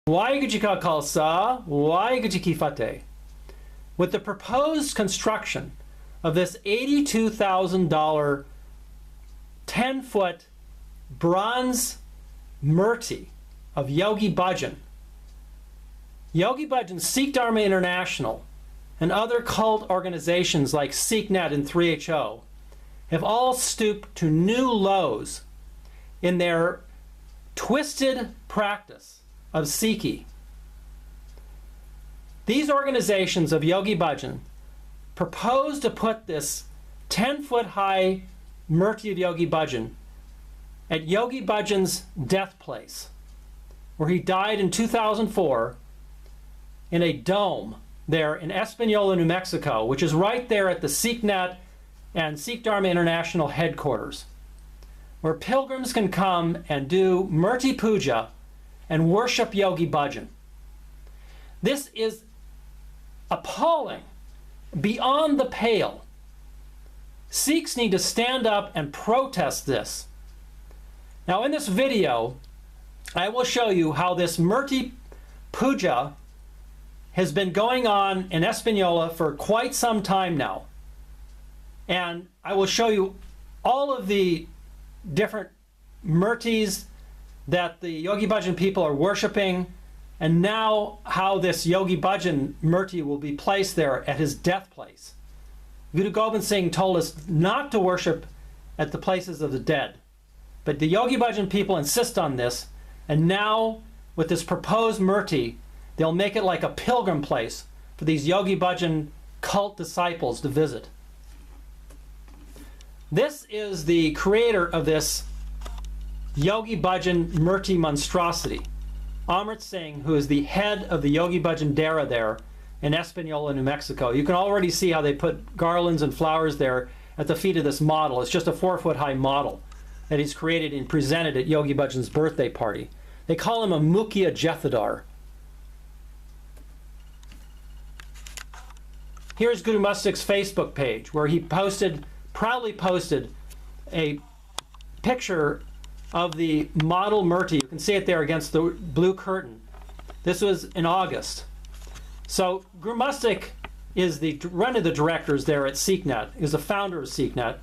Waheguru Khalsa, Waheguru Fateh. With the proposed construction of this $82,000 10-foot bronze Murti of Yogi Bhajan, Sikh Dharma International, and other cult organizations like SikhNet and 3HO have all stooped to new lows in their twisted practice of Sikhi. These organizations of Yogi Bhajan propose to put this 10-foot high Murti of Yogi Bhajan at Yogi Bhajan's death place, where he died in 2004, in a dome there in Espanola, New Mexico, which is right there at the SikhNet and Sikh Dharma International headquarters, where pilgrims can come and do Murti puja and worship Yogi Bhajan. This is appalling, beyond the pale. Sikhs need to stand up and protest this. Now in this video, I will show you how this Murti puja has been going on in Espanola for quite some time now. And I will show you all of the different Murtis that the Yogi Bhajan people are worshiping, and now how this Yogi Bhajan Murti will be placed there at his death place. Guru Gobind Singh told us not to worship at the places of the dead, but the Yogi Bhajan people insist on this, and now with this proposed Murti, they'll make it like a pilgrim place for these Yogi Bhajan cult disciples to visit. This is the creator of this Yogi Bhajan Murti monstrosity, Amrit Singh, who is the head of the Yogi Bhajan Dera there in Espanola, New Mexico. You can already see how they put garlands and flowers there at the feet of this model. It's just a 4-foot high model that he's created and presented at Yogi Bhajan's birthday party. They call him a Mukhya Jethadar. Here's Guru Mustak's Facebook page, where he proudly posted a picture of the model Murti. You can see it there against the blue curtain. This was in August. So Guru Mustak is one of the directors there at SikhNet, is the founder of SikhNet,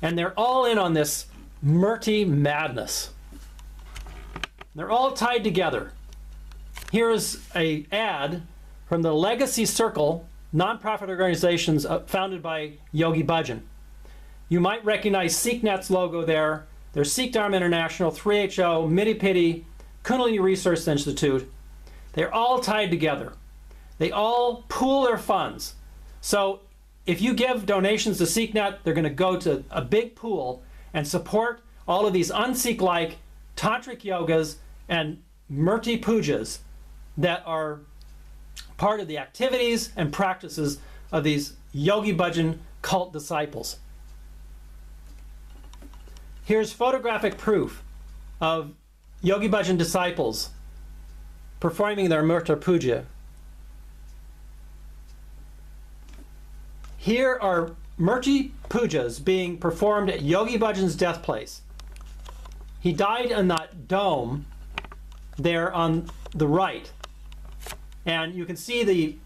and they're all in on this Murti madness. They're all tied together. Here's an ad from the Legacy Circle, nonprofit organizations founded by Yogi Bhajan. You might recognize SikhNet's logo there. There's Sikh Dharma International, 3HO, Midi Pidi, Kundalini Research Institute. They're all tied together. They all pool their funds. So if you give donations to SikhNet, they're going to go to a big pool and support all of these un-Sikh-like tantric yogas and Murti pujas that are part of the activities and practices of these Yogi Bhajan cult disciples. Here's photographic proof of Yogi Bhajan disciples performing their Murti puja. Here are Murti pujas being performed at Yogi Bhajan's death place. He died in that dome there on the right. And you can see the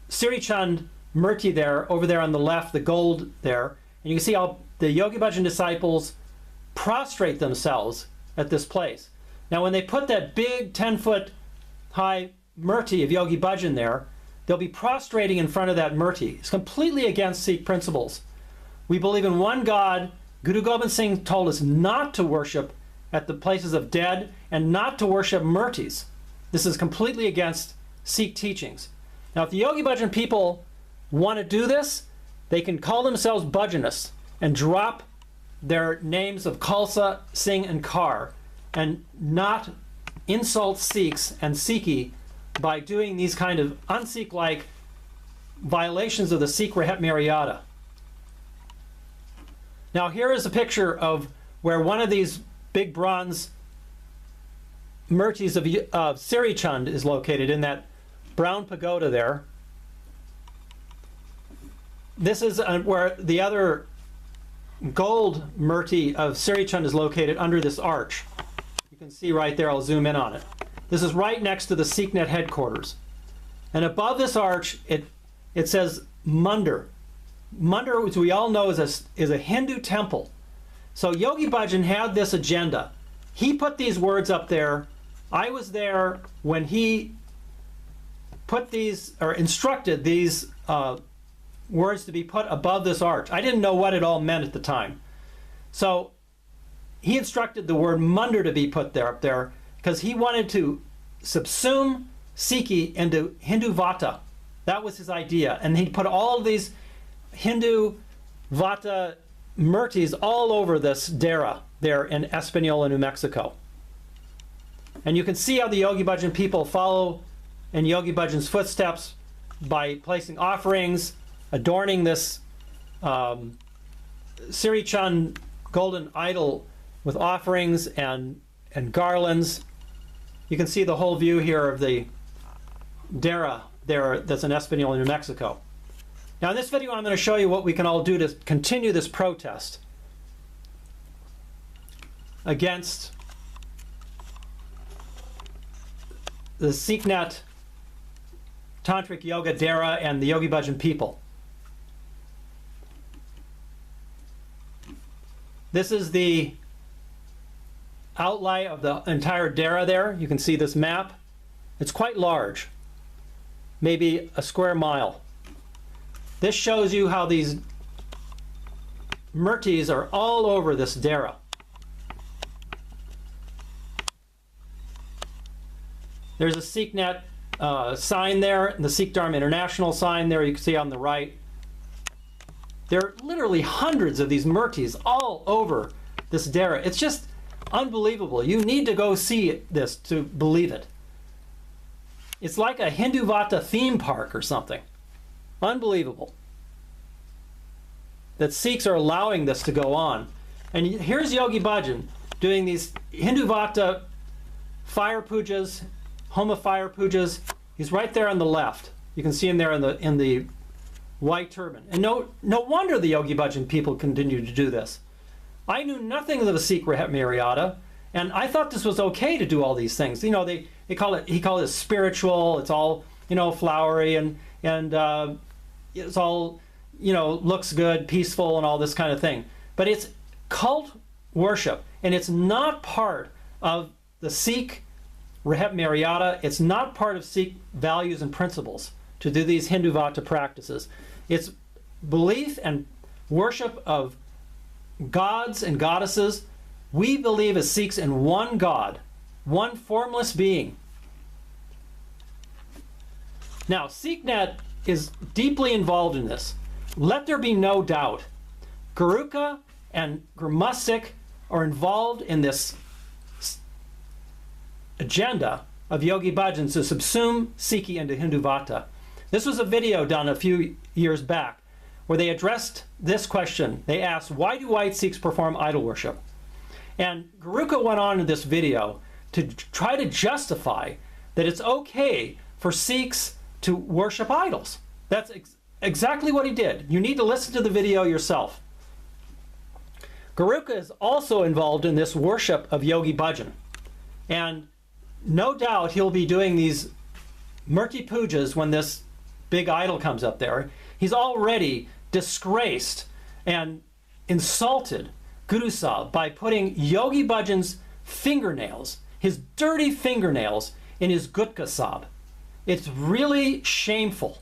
Sri Chand Murti there, over there on the left, the gold there. And you can see how the Yogi Bhajan disciples prostrate themselves at this place. Now when they put that big 10-foot high Murti of Yogi Bhajan there, they'll be prostrating in front of that Murti. It's completely against Sikh principles. We believe in one God. Guru Gobind Singh told us not to worship at the places of dead and not to worship Murtis. This is completely against Sikh teachings. Now if the Yogi Bhajan people want to do this, they can call themselves Bhajanists and drop their names of Khalsa, Singh, and Kar, and not insult Sikhs and Sikhi by doing these kind of un-Sikh-like violations of the Sikh Rahat Maryada. Now here is a picture of where one of these big bronze Murtis of Sri Chand is located, in that brown pagoda there. This is where the other gold Murti of Sri Chand is located, under this arch. You can see right there, I'll zoom in on it. This is right next to the SikhNet headquarters. And above this arch, it says Mandir. Mandir, which we all know is a Hindu temple. So Yogi Bhajan had this agenda. He put these words up there. I was there when he put these, or instructed these words to be put above this arch. I didn't know what it all meant at the time. So he instructed the word Mandir to be put there up there because he wanted to subsume Sikhi into Hindu Vata. That was his idea. And he put all of these Hindu Vata Murtis all over this Dera there in Espanola, New Mexico. And you can see how the Yogi Bhajan people follow in Yogi Bhajan's footsteps by placing offerings, adorning this Sri Chand golden idol with offerings and garlands. You can see the whole view here of the Dera there that's in Espanola, New Mexico. Now in this video I'm going to show you what we can all do to continue this protest against the SikhNet Tantric Yoga Dera and the Yogi Bhajan people. This is the outline of the entire Dera there. You can see this map. It's quite large, maybe a square mile. This shows you how these Murtis are all over this Dera. There's a SikhNet sign there, and the Sikh Dharma International sign there you can see on the right. There are literally hundreds of these Murtis all over this Dera. It's just unbelievable. You need to go see this to believe it. It's like a Hindu Vata theme park or something. Unbelievable that Sikhs are allowing this to go on. And here's Yogi Bhajan doing these Hindu Vata fire pujas, Homa fire pujas. He's right there on the left. You can see him there in the white turban. And no wonder the Yogi Bhajan people continue to do this. I knew nothing of the Sikh Mariata, and I thought this was okay to do all these things. You know, he called it spiritual. It's all, you know, flowery and it's all, you know, looks good, peaceful, and all this kind of thing. But it's cult worship, and it's not part of the Sikh Mariata. It's not part of Sikh values and principles to do these Hindu Vata practices. It's belief and worship of gods and goddesses. We believe as Sikhs in one God, one formless being. Now, SikhNet is deeply involved in this. Let there be no doubt. Gurukha and Gursikhs are involved in this agenda of Yogi Bhajan to subsume Sikhi into Hindu Vata. This was a video done a few years back where they addressed this question. They asked, why do white Sikhs perform idol worship? And Gurukha went on in this video to try to justify that it's okay for Sikhs to worship idols. That's exactly what he did. You need to listen to the video yourself. Gurukha is also involved in this worship of Yogi Bhajan. And no doubt he'll be doing these Murti pujas when this big idol comes up there. He's already disgraced and insulted Guru Sahib by putting Yogi Bhajan's fingernails, his dirty fingernails, in his Gutka Sahib. It's really shameful.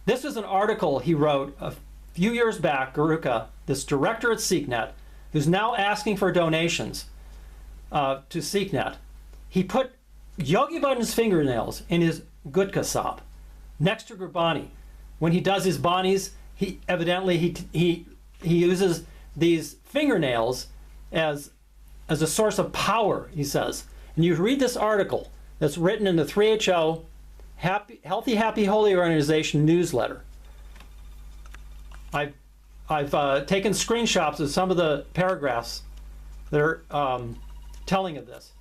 This is an article he wrote a few years back, Gurukha, this director at SikhNet, who's now asking for donations to SikhNet. He put Yogi Bhajan's fingernails in his Gutka Sahib next to Gurbani. When he does his banis, he evidently he uses these fingernails as a source of power, he says. And you read this article that's written in the 3HO Healthy Happy Holy Organization newsletter. I've taken screenshots of some of the paragraphs that are telling of this.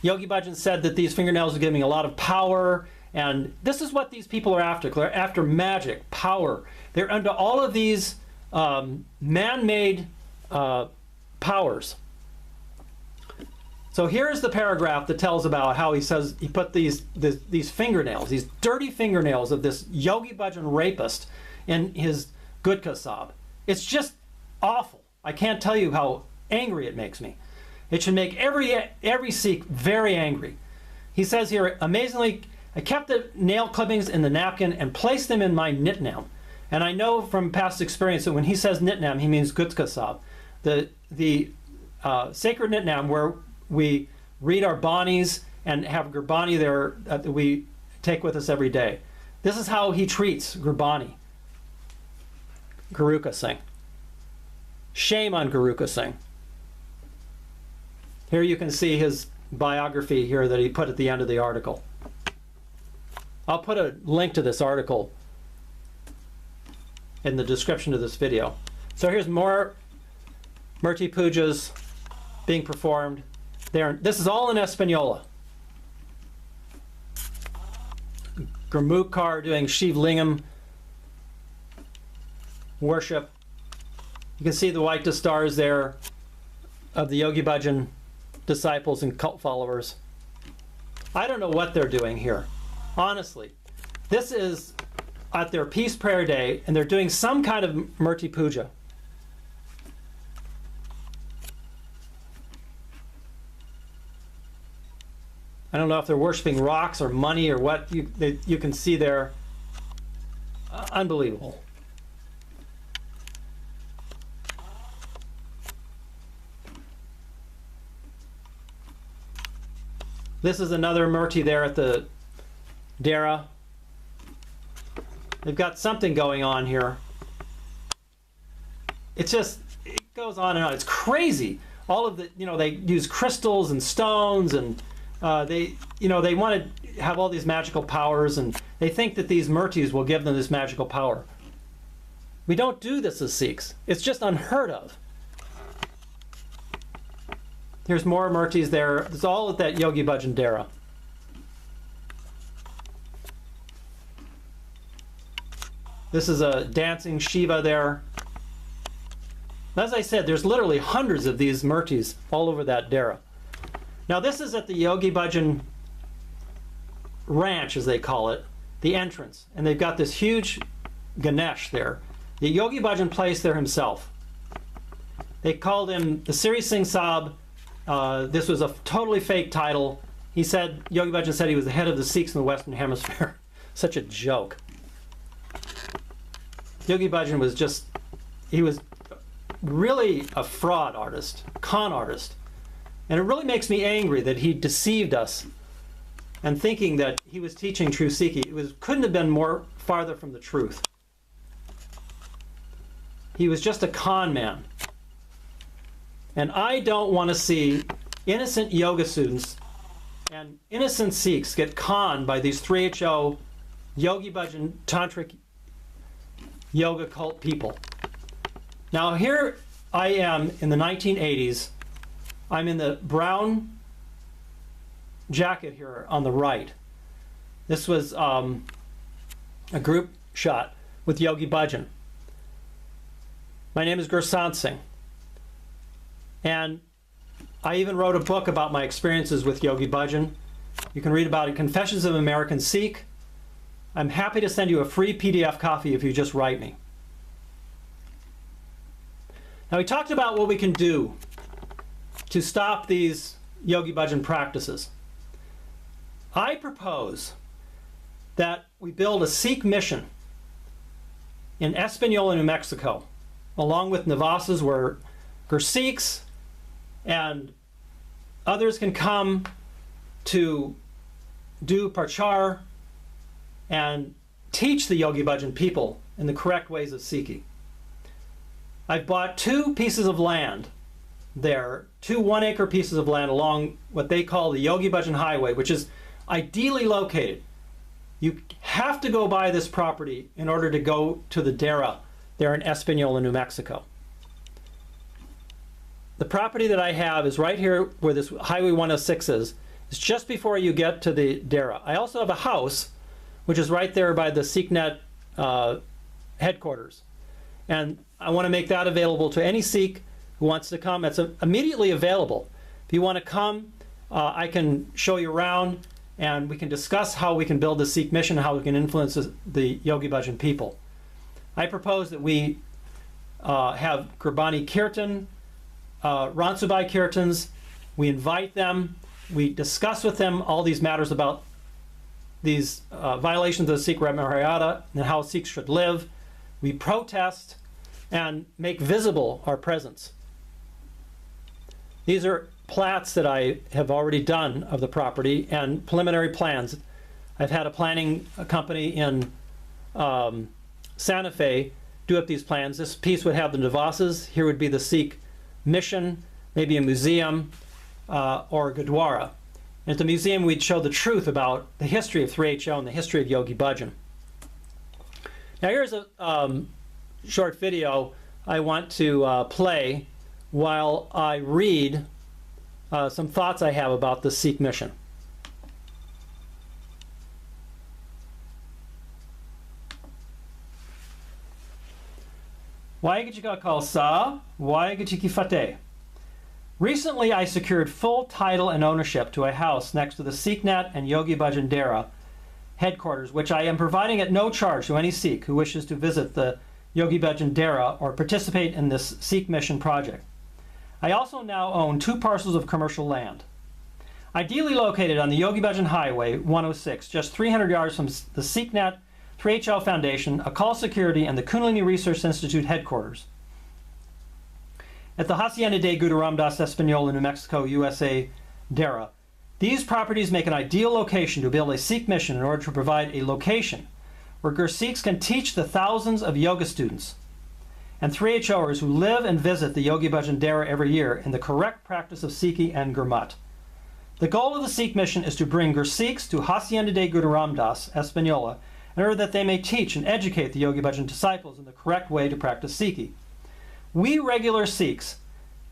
Yogi Bhajan said that these fingernails are giving a lot of power, and this is what these people are after. They're after magic, power. They're under all of these man-made powers. So here's the paragraph that tells about how he says he put these fingernails, these dirty fingernails of this Yogi Bhajan rapist in his Gudka Sahib. It's just awful. I can't tell you how angry it makes me. It should make every Sikh very angry. He says here, amazingly, I kept the nail clippings in the napkin and placed them in my nitnam. And I know from past experience that when he says nitnam, he means Gudka Sahib, the sacred nitnam where we read our banis and have Gurbani there that we take with us every day. This is how he treats Gurbani. Gurukha Singh. Shame on Gurukha Singh. Here you can see his biography here that he put at the end of the article. I'll put a link to this article in the description of this video. So here's more Murti pujas being performed. This is all in Espanola. Gurmukhar doing Shiv Lingam worship. You can see the white stars there of the Yogi Bhajan disciples and cult followers. I don't know what they're doing here. Honestly, this is at their peace prayer day, and they're doing some kind of Murti puja. I don't know if they're worshiping rocks or money or what you can see there. Unbelievable. This is another Murti there at the Dera. They've got something going on here. It's just, it goes on and on. It's crazy. All of the, they use crystals and stones, and they want to have all these magical powers, and they think that these Murtis will give them this magical power. We don't do this as Sikhs. It's just unheard of. Here's more Murtis there. It's all at that Yogi Bhajan Dera. This is a dancing Shiva there. As I said, there's literally hundreds of these Murtis all over that Dera. Now this is at the Yogi Bhajan Ranch, as they call it, the entrance. And they've got this huge Ganesh there. The Yogi Bhajan placed there himself. They called him the Siri Singh Sahib. This was a totally fake title. He said, Yogi Bhajan said he was the head of the Sikhs in the Western Hemisphere. Such a joke. Yogi Bhajan was just, he was really a fraud artist, con artist. And it really makes me angry that he deceived us and thinking that he was teaching true Sikhi. Couldn't have been more farther from the truth. He was just a con man. And I don't want to see innocent yoga students and innocent Sikhs get conned by these 3HO Yogi Bhajan Tantric yoga cult people. Now here I am in the 1980s. I'm in the brown jacket here on the right. This was a group shot with Yogi Bhajan. My name is Gursant Singh. And I even wrote a book about my experiences with Yogi Bhajan. You can read about it, Confessions of an American Sikh. I'm happy to send you a free PDF copy if you just write me. Now we talked about what we can do to stop these Yogi Bhajan practices. I propose that we build a Sikh mission in Espanola, New Mexico, along with Navasas, where Gursikhs and others can come to do parchar and teach the Yogi Bhajan people in the correct ways of Sikhi. I've bought 2 pieces of land there, 2 1-acre pieces of land along what they call the Yogi Bhajan Highway, which is ideally located. You have to go buy this property in order to go to the Dera there in Espanola, New Mexico. The property that I have is right here where this Highway 106 is. It's just before you get to the Dera. I also have a house which is right there by the SikhNet headquarters. And I want to make that available to any Sikh who wants to come. It's immediately available. If you want to come I can show you around, and we can discuss how we can build the Sikh mission, how we can influence the Yogi Bhajan people. I propose that we have Gurbani Kirtan, Ransubai Kirtans. We invite them. We discuss with them all these matters about these violations of the Sikh Maryada and how Sikhs should live. We protest and make visible our presence. These are plats that I have already done of the property and preliminary plans. I've had a planning company in Santa Fe do up these plans. This piece would have the Nivasas. Here would be the Sikh mission, maybe a museum or a Gurdwara. And at the museum, we'd show the truth about the history of 3HO and the history of Yogi Bhajan. Now here's a short video I want to play while I read some thoughts I have about the Sikh mission. Waheguru Ji Ka Khalsa, Waheguru Ji Ki Fateh. Recently, I secured full title and ownership to a house next to the SikhNet and Yogi Bhajan Dera headquarters, which I am providing at no charge to any Sikh who wishes to visit the Yogi Bhajan Dera or participate in this Sikh mission project. I also now own 2 parcels of commercial land. Ideally located on the Yogi Bhajan Highway 106, just 300 yards from the SikhNet, 3HL Foundation, Akal Security, and the Kundalini Research Institute headquarters. At the Hacienda de Guru Ramdas Espanola, New Mexico, USA, Dera. These properties make an ideal location to build a Sikh mission in order to provide a location where Gursikhs can teach the thousands of yoga students and 3HOers who live and visit the Yogi Bhajan Dera every year in the correct practice of Sikhi and Gurmat. The goal of the Sikh mission is to bring Gursikhs to Hacienda de Guru Ramdas Espanola in order that they may teach and educate the Yogi Bhajan disciples in the correct way to practice Sikhi. We regular Sikhs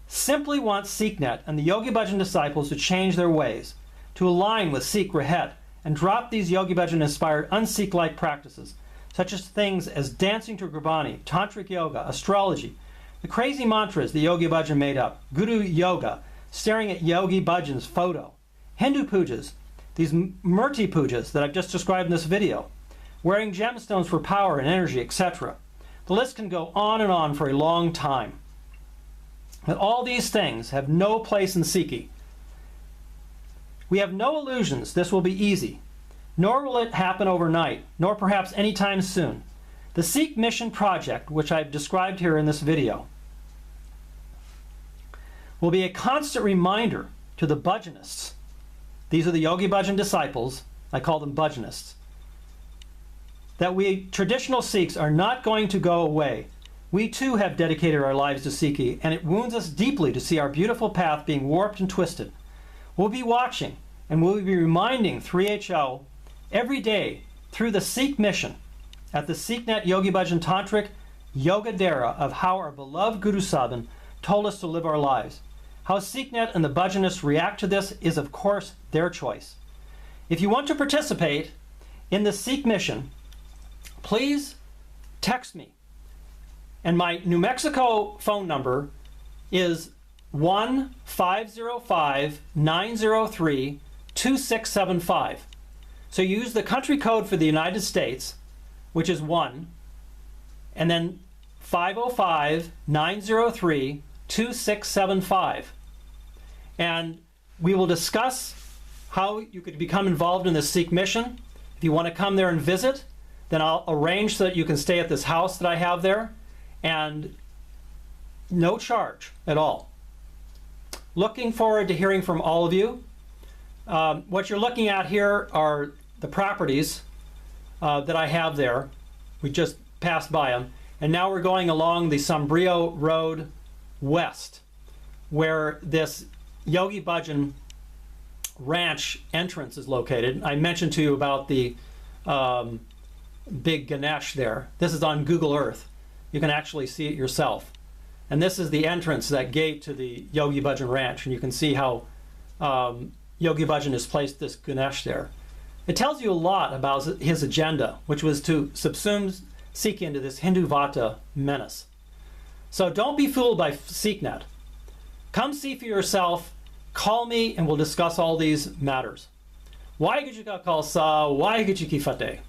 simply want SikhNet and the Yogi Bhajan disciples to change their ways, to align with Sikh Rahet, and drop these Yogi Bhajan-inspired un-Sikh-like practices, such as things as dancing to Gurbani, Tantric yoga, astrology, the crazy mantras the Yogi Bhajan made up, Guru Yoga, staring at Yogi Bhajan's photo, Hindu pujas, these Murti pujas that I've just described in this video, wearing gemstones for power and energy, etc. The list can go on and on for a long time. But all these things have no place in Sikhi. We have no illusions this will be easy, nor will it happen overnight, nor perhaps anytime soon. The Sikh Mission project, which I've described here in this video, will be a constant reminder to the Bhajanists. These are the Yogi Bhajan disciples, I call them Bhajanists, that we traditional Sikhs are not going to go away. We too have dedicated our lives to Sikhi, and it wounds us deeply to see our beautiful path being warped and twisted. We'll be watching, and we'll be reminding 3HO every day through the Sikh mission at the SikhNet Yogi Bhajan Tantric Yoga Dera of how our beloved Guru Saban told us to live our lives. How SikhNet and the Bhajanists react to this is, of course, their choice. If you want to participate in the Sikh mission, please text me. And my New Mexico phone number is 1-505-903-2675. So use the country code for the United States, which is 1, and then 505-903-2675. And we will discuss how you could become involved in the Sikh mission. If you want to come there and visit, then I'll arrange so that you can stay at this house that I have there, and no charge at all. Looking forward to hearing from all of you. What you're looking at here are the properties that I have there. We just passed by them. And now we're going along the Sombrio Road West, where this Yogi Bhajan Ranch entrance is located. I mentioned to you about the big Ganesh there. This is on Google Earth. You can actually see it yourself. And this is the entrance, that gate to the Yogi Bhajan Ranch. And you can see how Yogi Bhajan has placed this Ganesh there. It tells you a lot about his agenda, which was to subsume Sikh into this Hindu Vata menace. So don't be fooled by SikhNet. Come see for yourself. call me and we'll discuss all these matters. Waheguru Ji Ka Khalsa, Waheguru Ji Ki Fateh.